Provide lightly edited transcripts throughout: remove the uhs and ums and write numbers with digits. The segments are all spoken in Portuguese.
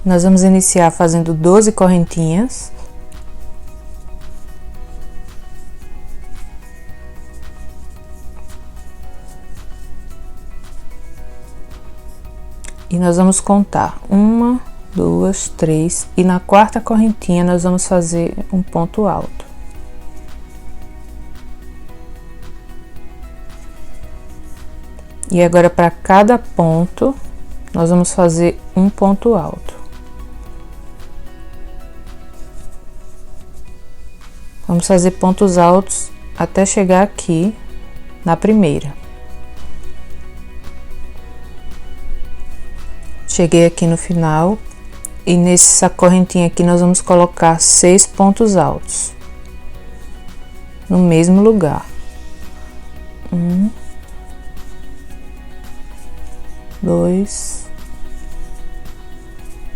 Nós vamos iniciar fazendo 12 correntinhas. E nós vamos contar 1, 2, 3, e na quarta correntinha nós vamos fazer um ponto alto. E agora, para cada ponto, nós vamos fazer um ponto alto. Vamos fazer pontos altos até chegar aqui na primeira. Cheguei aqui no final e nessa correntinha aqui nós vamos colocar 6 pontos altos no mesmo lugar. 1, 2,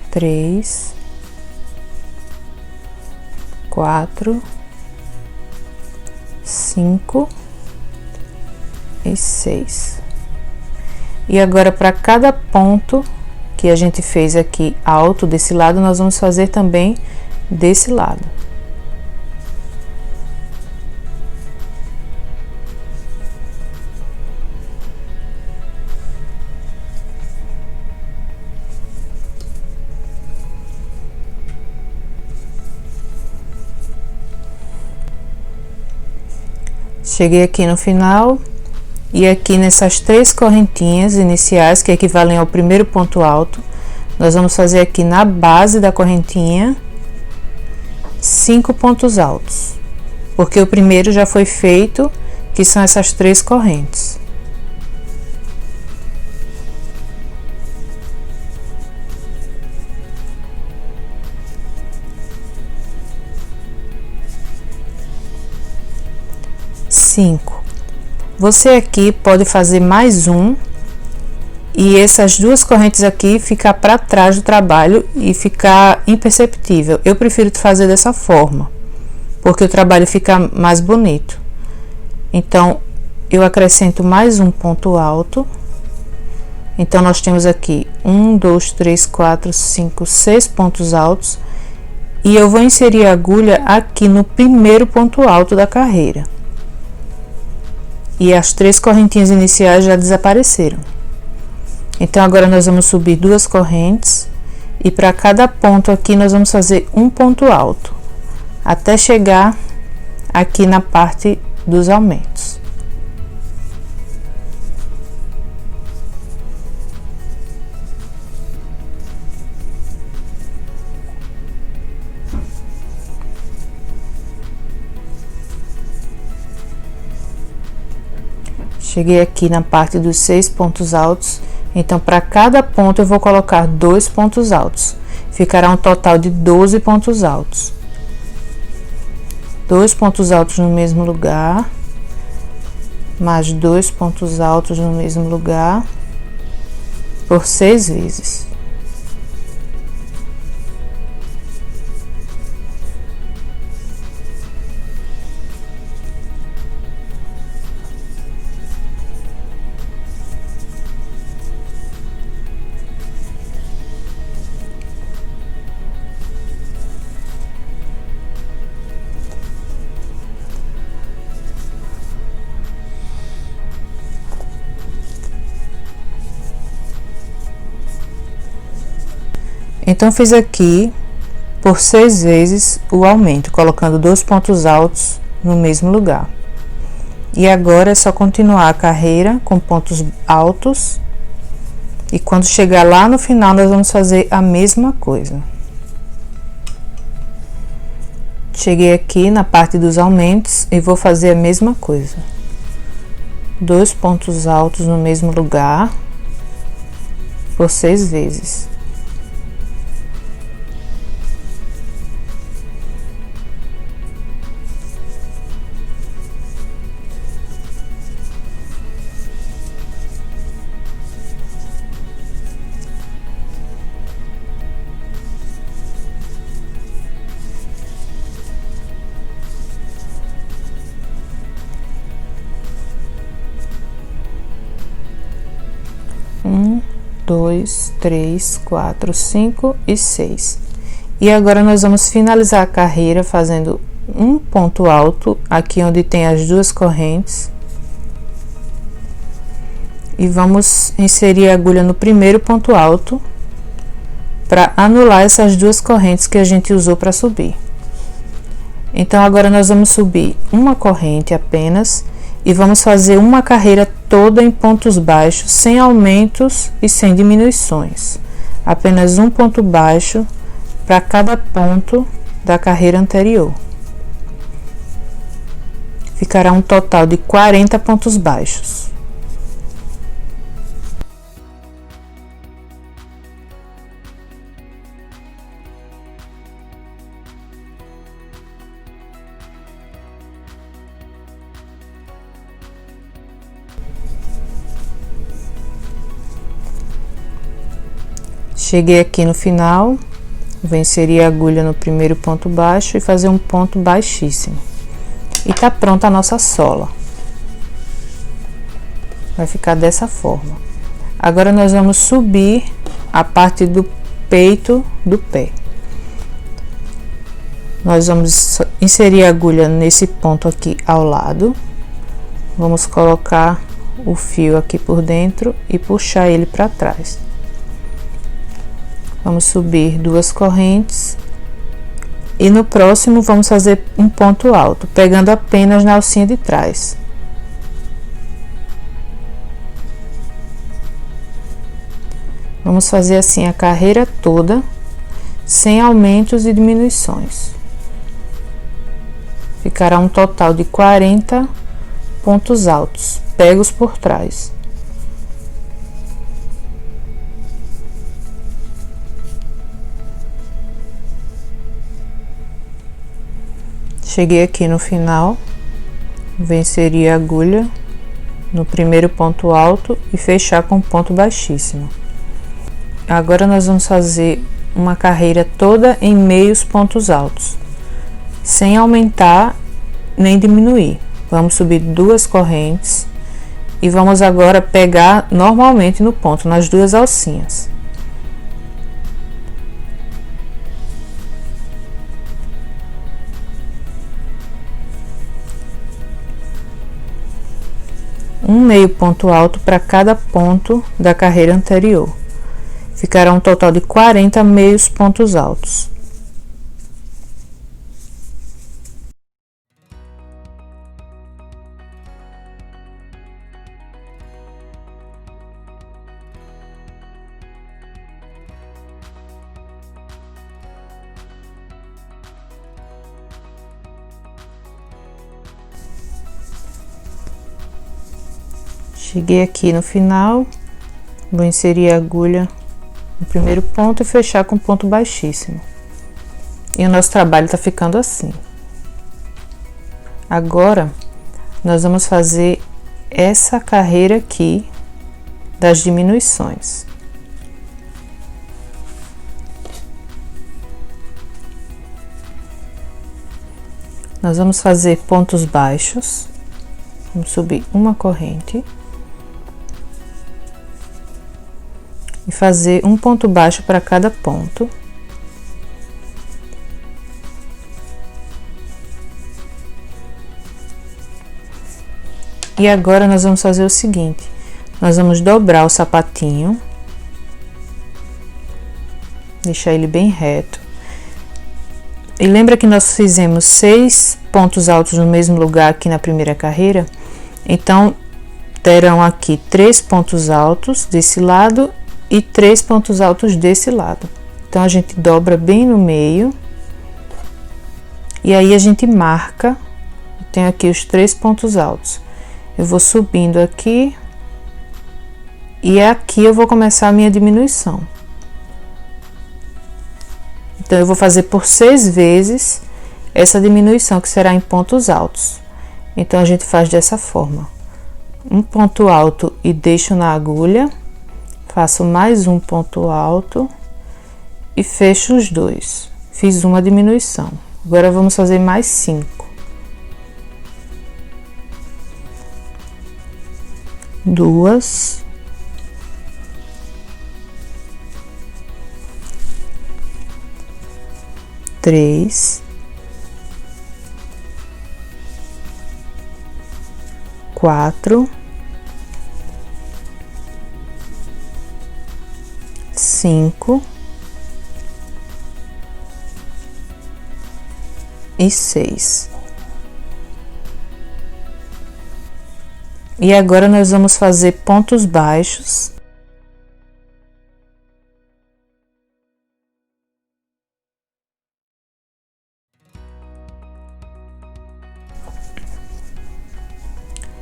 3, 4, 5 e 6. E agora, para cada ponto que a gente fez aqui alto desse lado, nós vamos fazer também desse lado. Cheguei aqui no final e aqui nessas 3 correntinhas iniciais, que equivalem ao primeiro ponto alto, nós vamos fazer aqui na base da correntinha 5 pontos altos, porque o primeiro já foi feito, que são essas 3 correntes. Você aqui pode fazer mais um e essas 2 correntes aqui ficar para trás do trabalho e ficar imperceptível. Eu prefiro fazer dessa forma, porque o trabalho fica mais bonito. Então, eu acrescento mais um ponto alto. Então, nós temos aqui 1, 2, 3, 4, 5, 6 pontos altos. E eu vou inserir a agulha aqui no primeiro ponto alto da carreira. E as 3 correntinhas iniciais já desapareceram. Então, agora nós vamos subir 2 correntes e para cada ponto aqui nós vamos fazer um ponto alto, até chegar aqui na parte dos aumentos. Cheguei aqui na parte dos 6 pontos altos, então para cada ponto eu vou colocar 2 pontos altos. Ficará um total de 12 pontos altos. 2 pontos altos no mesmo lugar, mais 2 pontos altos no mesmo lugar, por 6 vezes. Então, fiz aqui por 6 vezes o aumento, colocando 2 pontos altos no mesmo lugar. E agora é só continuar a carreira com pontos altos. E quando chegar lá no final, nós vamos fazer a mesma coisa. Cheguei aqui na parte dos aumentos e vou fazer a mesma coisa. 2 pontos altos no mesmo lugar, por 6 vezes. 2, 3, 4, 5 e 6. E agora nós vamos finalizar a carreira fazendo um ponto alto aqui onde tem as duas correntes. E vamos inserir a agulha no primeiro ponto alto para anular essas duas correntes que a gente usou para subir. Então agora nós vamos subir uma corrente apenas e vamos fazer uma carreira toda em pontos baixos, sem aumentos e sem diminuições. Apenas um ponto baixo para cada ponto da carreira anterior. Ficará um total de 40 pontos baixos. Cheguei aqui no final, vou inserir a agulha no primeiro ponto baixo e fazer um ponto baixíssimo. E tá pronta a nossa sola. Vai ficar dessa forma. Agora nós vamos subir a parte do peito do pé. Nós vamos inserir a agulha nesse ponto aqui ao lado. Vamos colocar o fio aqui por dentro e puxar ele para trás. Vamos subir duas correntes e no próximo vamos fazer um ponto alto, pegando apenas na alcinha de trás. Vamos fazer assim a carreira toda, sem aumentos e diminuições. Ficará um total de 40 pontos altos, pegos por trás. Cheguei aqui no final, vou inserir a agulha no primeiro ponto alto e fechar com ponto baixíssimo. Agora nós vamos fazer uma carreira toda em meios pontos altos, sem aumentar nem diminuir. Vamos subir duas correntes e vamos agora pegar normalmente no ponto, nas duas alcinhas. Um meio ponto alto para cada ponto da carreira anterior. Ficará um total de 40 meios pontos altos. Cheguei aqui no final, vou inserir a agulha no primeiro ponto e fechar com ponto baixíssimo. E o nosso trabalho tá ficando assim. Agora, nós vamos fazer essa carreira aqui das diminuições. Nós vamos fazer pontos baixos, vamos subir uma corrente. E fazer um ponto baixo para cada ponto. E agora nós vamos fazer o seguinte, nós vamos dobrar o sapatinho, deixar ele bem reto. E lembra que nós fizemos 6 pontos altos no mesmo lugar aqui na primeira carreira? Então, terão aqui 3 pontos altos desse lado e 3 pontos altos desse lado. Então a gente dobra bem no meio e aí a gente marca. Eu tenho aqui os 3 pontos altos. Eu vou subindo aqui e aqui eu vou começar a minha diminuição. Então eu vou fazer por 6 vezes essa diminuição que será em pontos altos. Então a gente faz dessa forma: um ponto alto e deixo na agulha. Faço mais um ponto alto e fecho os dois. Fiz uma diminuição. Agora vamos fazer mais 5. 2, 3, 4, 5 e 6. E agora nós vamos fazer pontos baixos.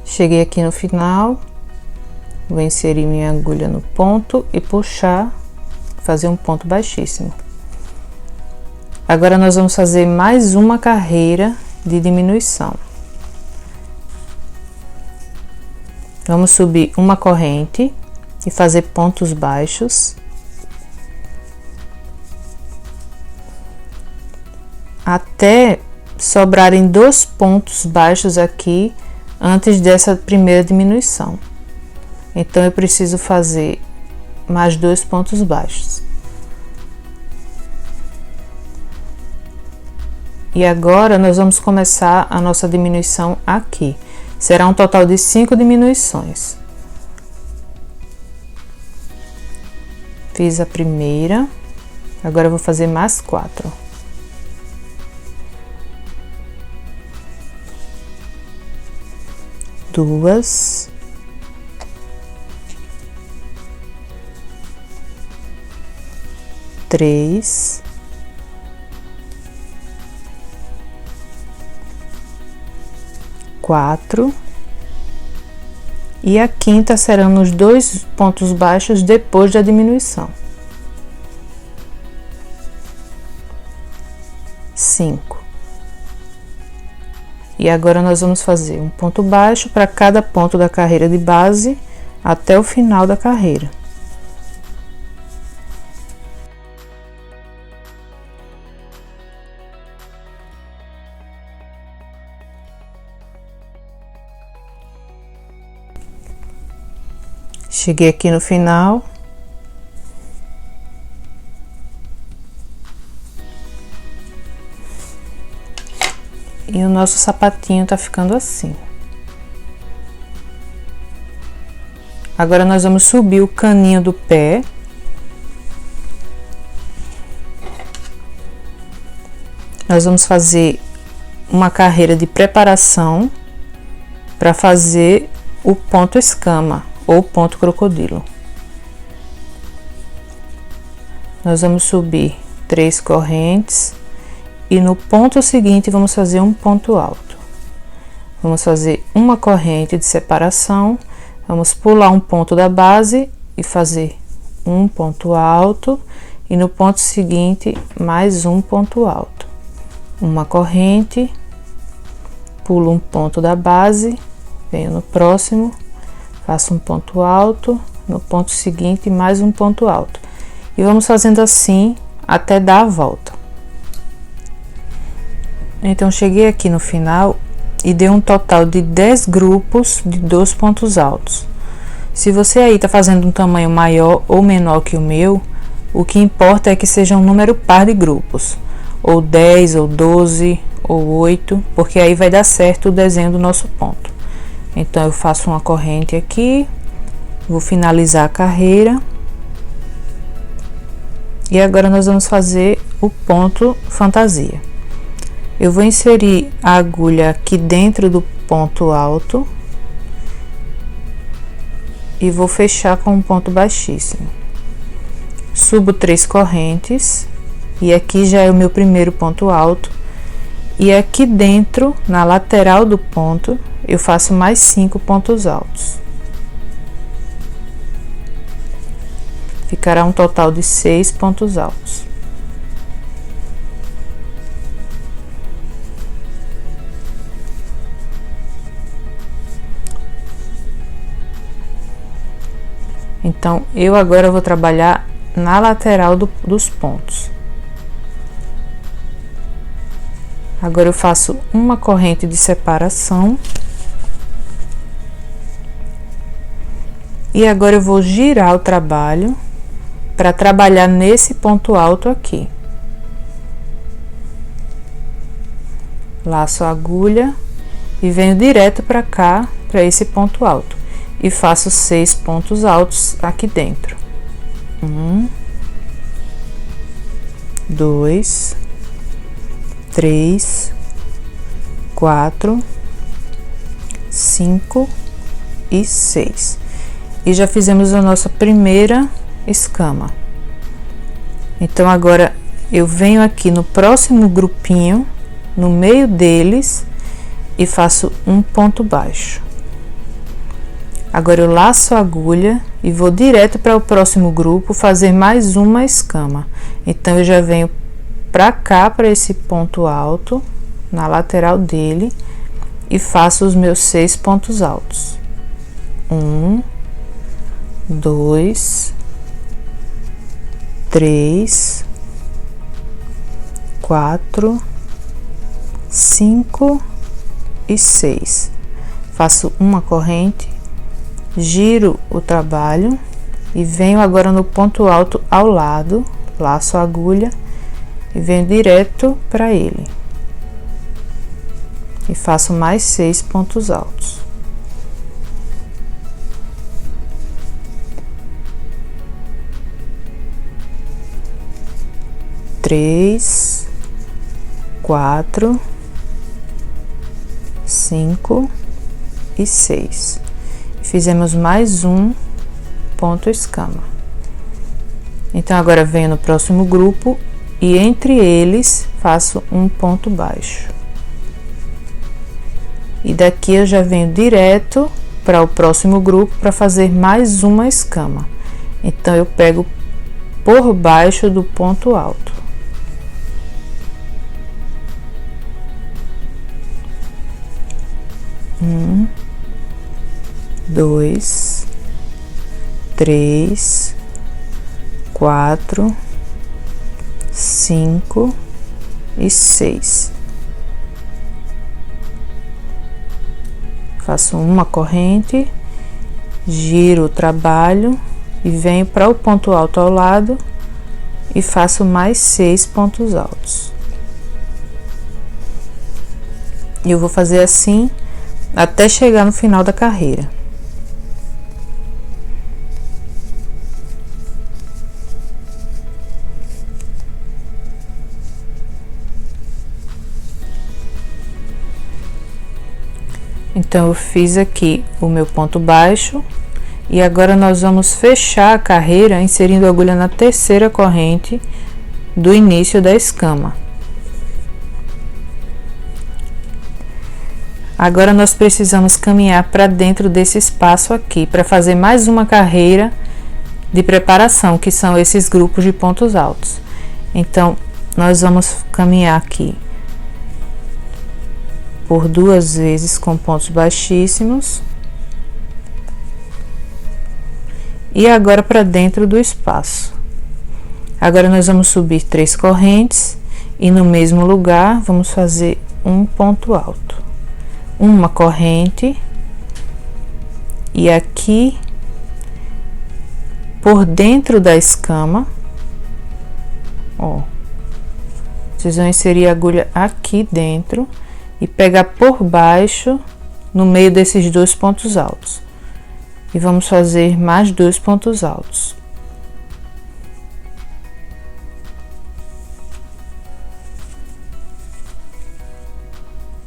Cheguei aqui no final, vou inserir minha agulha no ponto e puxar, fazer um ponto baixíssimo. Agora nós vamos fazer mais uma carreira de diminuição. Vamos subir uma corrente e fazer pontos baixos. Até sobrarem 2 pontos baixos aqui antes dessa primeira diminuição. Então eu preciso fazer mais 2 pontos baixos. E agora nós vamos começar a nossa diminuição aqui. Será um total de 5 diminuições. Fiz a primeira, agora eu vou fazer mais 4. Duas, três, quatro, e a quinta serão nos 2 pontos baixos depois da diminuição. 5. E agora nós vamos fazer um ponto baixo para cada ponto da carreira de base até o final da carreira. Cheguei aqui no final. E o nosso sapatinho tá ficando assim. Agora nós vamos subir o caninho do pé. Nós vamos fazer uma carreira de preparação para fazer o ponto escama ou ponto crocodilo. Nós vamos subir 3 correntes. E no ponto seguinte, vamos fazer um ponto alto. Vamos fazer uma corrente de separação, vamos pular um ponto da base e fazer um ponto alto. E no ponto seguinte, mais um ponto alto. Uma corrente, pulo um ponto da base, venho no próximo, faço um ponto alto. No ponto seguinte, mais um ponto alto. E vamos fazendo assim até dar a volta. Então, cheguei aqui no final e dei um total de 10 grupos de 2 pontos altos. Se você aí tá fazendo um tamanho maior ou menor que o meu, o que importa é que seja um número par de grupos, ou 10, ou 12, ou 8, porque aí vai dar certo o desenho do nosso ponto. Então, eu faço uma corrente aqui, vou finalizar a carreira. E agora nós vamos fazer o ponto fantasia. Eu vou inserir a agulha aqui dentro do ponto alto e vou fechar com um ponto baixíssimo. Subo 3 correntes e aqui já é o meu primeiro ponto alto. E aqui dentro, na lateral do ponto, eu faço mais 5 pontos altos. Ficará um total de 6 pontos altos. Então, eu agora vou trabalhar na lateral dos pontos. Agora eu faço uma corrente de separação. E agora eu vou girar o trabalho para trabalhar nesse ponto alto aqui. laço a agulha e venho direto para cá, para esse ponto alto, e faço 6 pontos altos aqui dentro. 1, 2, 3, 4, 5 e 6. E já fizemos a nossa primeira escama. Então agora eu venho aqui no próximo grupinho, no meio deles, e faço um ponto baixo. Agora eu laço a agulha e vou direto para o próximo grupo fazer mais uma escama. Então eu já venho para cá, para esse ponto alto, na lateral dele, e faço os meus 6 pontos altos. 1, 2, 3, 4, 5 e 6. Faço uma corrente, giro o trabalho e venho agora no ponto alto ao lado, laço a agulha e venho direto para ele. E faço mais 6 pontos altos. Três, 4, 5 e 6. Fizemos mais um ponto escama. Então agora venho no próximo grupo e entre eles faço um ponto baixo. E daqui eu já venho direto para o próximo grupo para fazer mais uma escama. Então eu pego por baixo do ponto alto. 1, 2, 3, 4, 5 e 6. Faço uma corrente, giro o trabalho e venho para o ponto alto ao lado e faço mais 6 pontos altos. E eu vou fazer assim até chegar no final da carreira. Então eu fiz aqui o meu ponto baixo e agora nós vamos fechar a carreira inserindo a agulha na terceira corrente do início da escama. Agora nós precisamos caminhar para dentro desse espaço aqui para fazer mais uma carreira de preparação, que são esses grupos de pontos altos. Então nós vamos caminhar aqui por 2 vezes com pontos baixíssimos e agora para dentro do espaço. Agora nós vamos subir 3 correntes e no mesmo lugar vamos fazer um ponto alto, uma corrente, e aqui por dentro da escama, ó, vocês vão inserir a agulha aqui dentro e pegar por baixo no meio desses 2 pontos altos. E vamos fazer mais 2 pontos altos.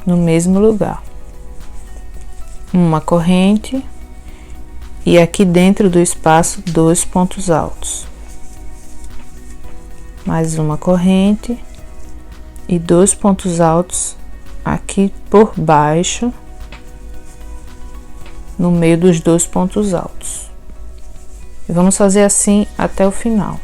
No mesmo lugar. Uma corrente e aqui dentro do espaço 2 pontos altos. Mais uma corrente e 2 pontos altos aqui por baixo, no meio dos 2 pontos altos. E vamos fazer assim até o final.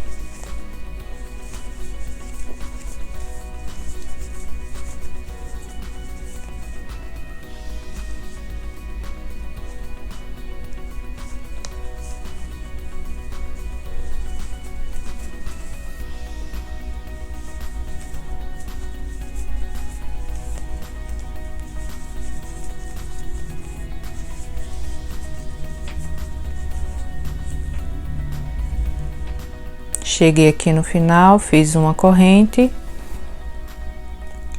Cheguei aqui no final, fiz uma corrente,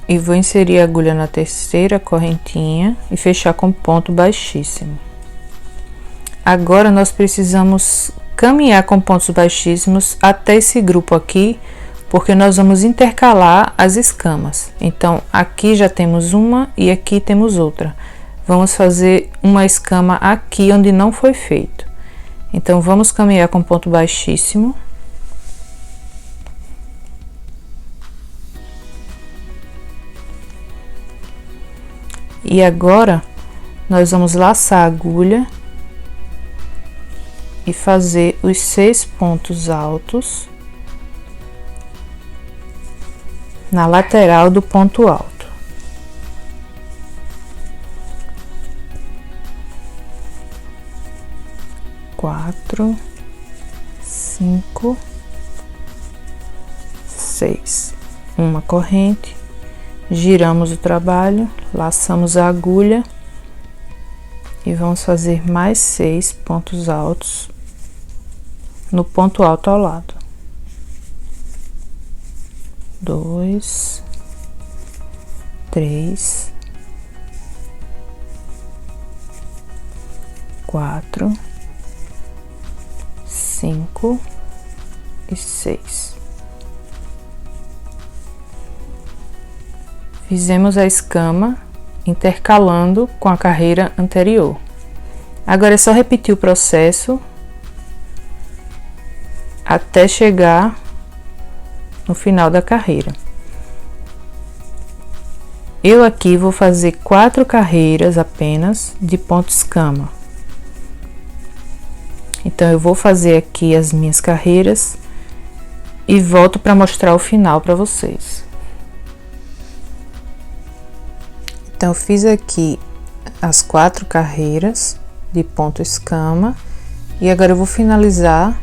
e vou inserir a agulha na terceira correntinha e fechar com ponto baixíssimo. Agora nós precisamos caminhar com pontos baixíssimos até esse grupo aqui, porque nós vamos intercalar as escamas. Então aqui já temos uma e aqui temos outra. Vamos fazer uma escama aqui onde não foi feito. Então vamos caminhar com ponto baixíssimo. E agora nós vamos laçar a agulha e fazer os 6 pontos altos na lateral do ponto alto. Quatro, 5, 6. Uma corrente. Giramos o trabalho, laçamos a agulha e vamos fazer mais 6 pontos altos no ponto alto ao lado. 2, 3, 4, 5 e 6. Fizemos a escama intercalando com a carreira anterior. Agora é só repetir o processo até chegar no final da carreira. Eu aqui vou fazer 4 carreiras apenas de ponto escama. Então eu vou fazer aqui as minhas carreiras e volto para mostrar o final para vocês. Então, eu fiz aqui as 4 carreiras de ponto escama e agora eu vou finalizar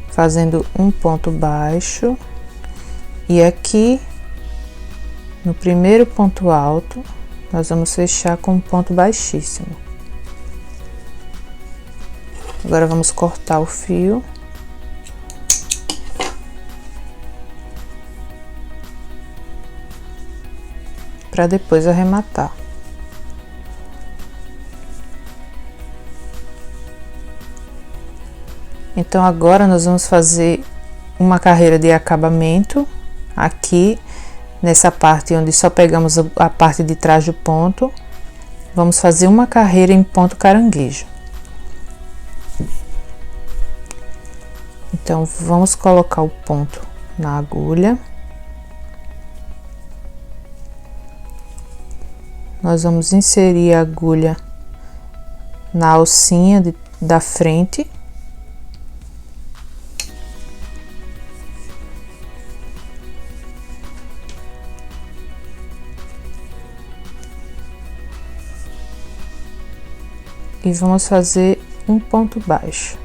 fazendo um ponto baixo e aqui no primeiro ponto alto nós vamos fechar com um ponto baixíssimo. Agora vamos cortar o fio. Para depois arrematar. Então agora nós vamos fazer uma carreira de acabamento aqui nessa parte onde só pegamos a parte de trás do ponto. Vamos fazer uma carreira em ponto caranguejo. Então vamos colocar o ponto na agulha. Nós vamos inserir a agulha na alcinha da frente. E vamos fazer um ponto baixo.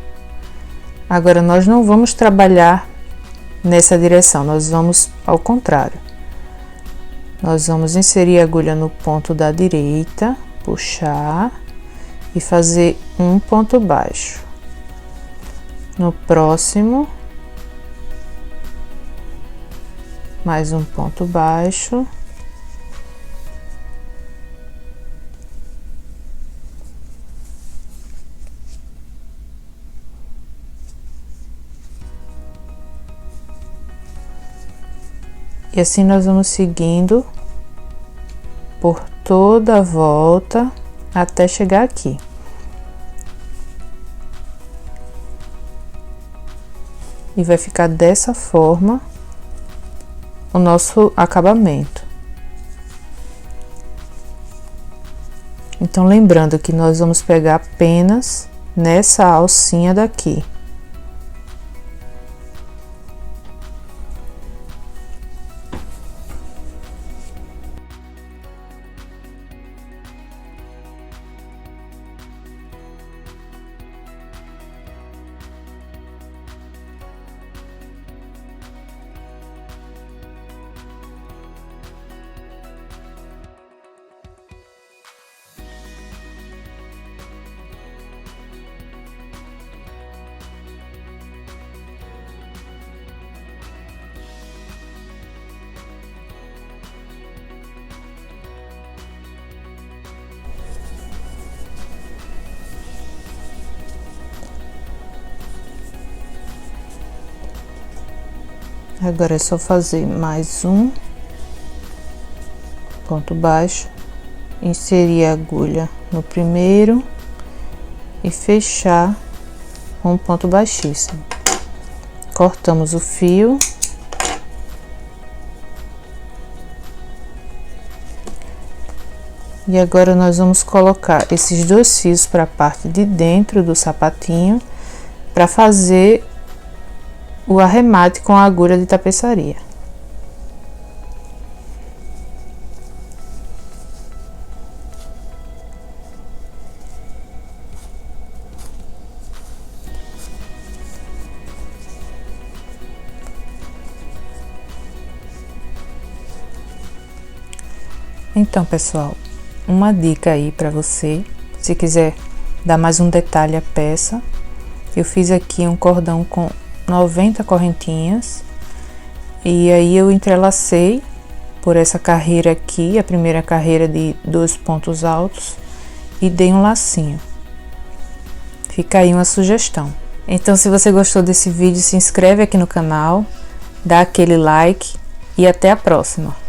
Agora, nós não vamos trabalhar nessa direção, nós vamos ao contrário. Nós vamos inserir a agulha no ponto da direita, puxar e fazer um ponto baixo. No próximo, mais um ponto baixo. E assim nós vamos seguindo por toda a volta até chegar aqui. E vai ficar dessa forma o nosso acabamento. Então, lembrando que nós vamos pegar apenas nessa alcinha daqui. Agora é só fazer mais um ponto baixo, inserir a agulha no primeiro e fechar com um ponto baixíssimo. Cortamos o fio. E agora nós vamos colocar esses dois fios para a parte de dentro do sapatinho para fazer o arremate com a agulha de tapeçaria. Então, pessoal, uma dica aí para você, se quiser dar mais um detalhe à peça, eu fiz aqui um cordão com 90 correntinhas e aí eu entrelacei por essa carreira aqui, a primeira carreira de 2 pontos altos, e dei um lacinho. Fica aí uma sugestão. Então, se você gostou desse vídeo, se inscreve aqui no canal, dá aquele like e até a próxima.